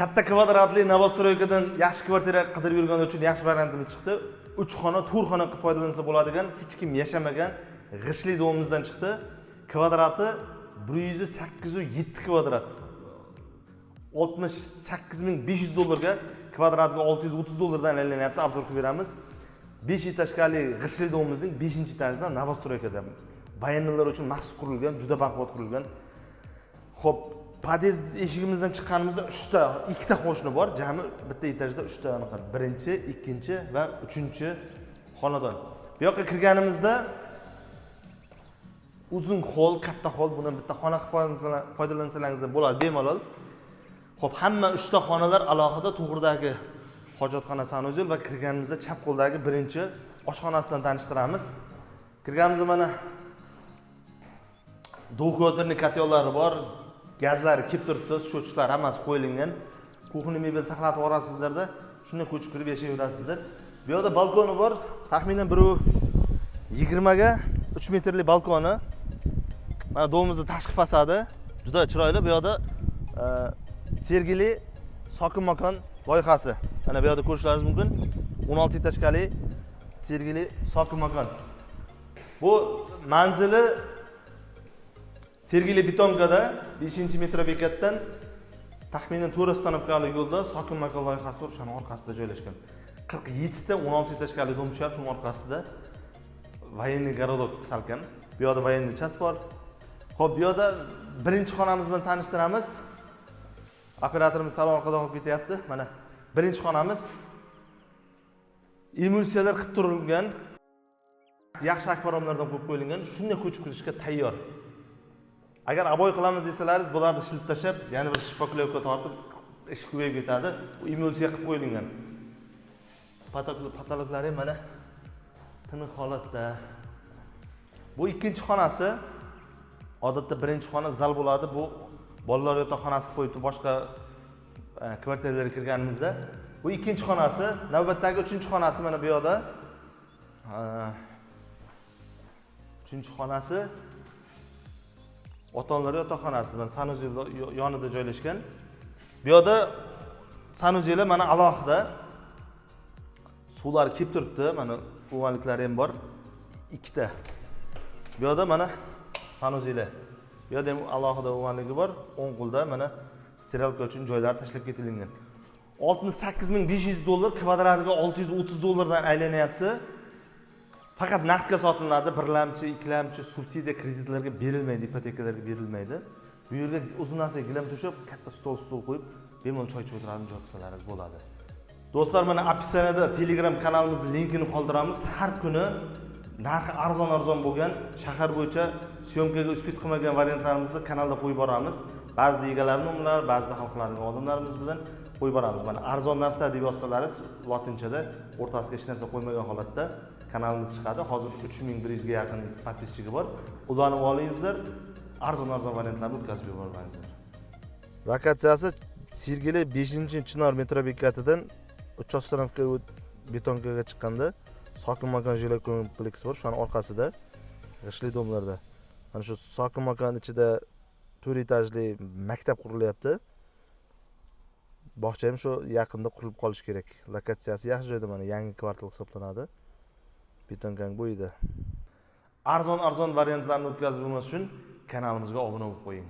katta kvadratli novostroykadan yaxshi kvartira qidirib yurganlar uchun yaxshi variantimiz chiqdi. 3 xona, 4 xona qilib foydalansa bo'ladigan, hech kim yashamagan g'ishli domimizdan chiqdi. Kvadrati 10807 kvadrat. 68500 dollarga, kvadratiga 630 dollardan aylanyapti. Obzor qilib beramiz. 5 etajli g'ishli domimizning 5-etajida novostroykada. Bayanlar uchun maxsus qurilgan, juda baquvvat qurilgan. Xo'p, pod'ezd eshigimizdan chiqqanimizda 2 ta qo'shni bor. Jami bitta etajda 3 ta anaqa. Birinchi, ikkinchi va 3-xonadon. Bu yoqqa kirganimizda uzun hol, katta hol, bundan bitta xona foydalansalaringiz bo'ladi bemalol. Xo'p, hamma 3 ta xonalar alohida to'g'ridagi hojatxona sanuzel va kirganimizda chap qo'ldagi birinchi oshxonasidan tanishtiramiz. Kirganimizda mana do'kotirni katyonlari bor, gazlari kelib turibdi, sho'chlar hammasi qo'yilgan. Kuxni mebel taxlatib yuborasizlarda, shunday ko'chib kirib yashayverasizlar. Bu yerda balkoni bor, taxminan 1.20 ga 3 metrli balkoni. Mana domimizning tashqi fasadi juda chiroyli. Bu yerda Sergeli sokin makon loyihasi. Mana bu yerda ko'rishlaringiz mumkin. 16 etajli Sergeli sokin makon. Bu manzili Sergeli Betonkada 5-metr bekatdan taxminan 4 stanovkali yo'lda sokin makon loyihasi bor, o'shaning orqasida joylashgan. 47 ta 16 etajli dom tushar, shuning orqasida военный городок salkan. Bu yerda военный часть bor. Xo'p, bu yerda birinchi xonamiz bilan tanishtiramiz. Operatorimiz salon orqada olib ketyapti. Mana birinchi xonamiz. Emulsiyalar qilib turilgan, yaxshi akvariumlardan qo'yib qo'yilgan, shunday ko'chib kirishga tayyor. Agar aboy qilamiz desalaringiz, bularni shilib tashab, yana bir shpaklovka tortib, ish ko'payib ketadi. Bu emulsiya qilib qo'yilgan. Patologlari mana tiniq holatda. Bu ikkinchi xonasi. Odatda birinchi xona zal bo'ladi. Bu bolalar yotoqxonasi qo'yibdi boshqa kvartiralarga kirganimizda. Bu ikkinchi xonasi, navbatdagi uchinchi xonasi mana bu yerda. Uchinchi xonasi ota-onalar yotoqxonasi bilan sanuzel yonida joylashgan. Bu yerda sanuzellar mana alohida suvlar kelib turibdi. Mana uvanliklari ham bor. 2 ta. Bu yerda mana sanuzellar. Bu yerda ham alohida uvanligi bor. O'ng qo'lda mana steralka uchun joylar tashlab ketilgan. 68500 dollar, kvadratiga 630 dollardan aylanyapti. Faqat naqdga sotiladi, birlamchi, ikkilamchi subsidiya kreditlarga berilmaydi, ipotekalarga berilmaydi. Bu yerga uzunasi gilam to'shab, katta stol qo'yib, bemalol choy ichib o'tiradigan joy qilsalaringiz bo'ladi. Do'stlar, mana opsiyada Telegram kanalimizning linkini qoldiramiz. Har kuni narxi arzon bo'lgan, shahar bo'yicha syomkaga uspit qilmagan variantlarimizni kanalda qo'yib boramiz. Ba'zi egalarning nomlari, ba'zi xalqlarning odamlarimiz bilan qo'yib boramiz. Mana arzon narxda deb yozsalaringiz lotinchada o'rtasiga hech narsa qo'ymagan holatda kanalimiz chiqadi. Hozir 3100 ga yaqin podpischigi bor. Ulanib olingizlar, arzon variantlarni o'tkazib yubormangizlar. Lokatsiyasi Sergeli 5-Chinor metro bekatidan 3 stanovka betonkaga chiqqanda sokin makon жилой kompleksi bor, shuning orqasida g'ishli domlarda. Mana shu sokin makon ichida 4 etajli maktab qurilyapti. Bog'cha ham shu yaqinda qurilib qolishi kerak. Lokatsiyasi yaxshi joyda, mana yangi kvartal hisoblanadi. Betonkang bo'yida. Arzon variantlarni o'tkazib bo'lmas uchun kanalimizga obuna bo'lib qo'ying.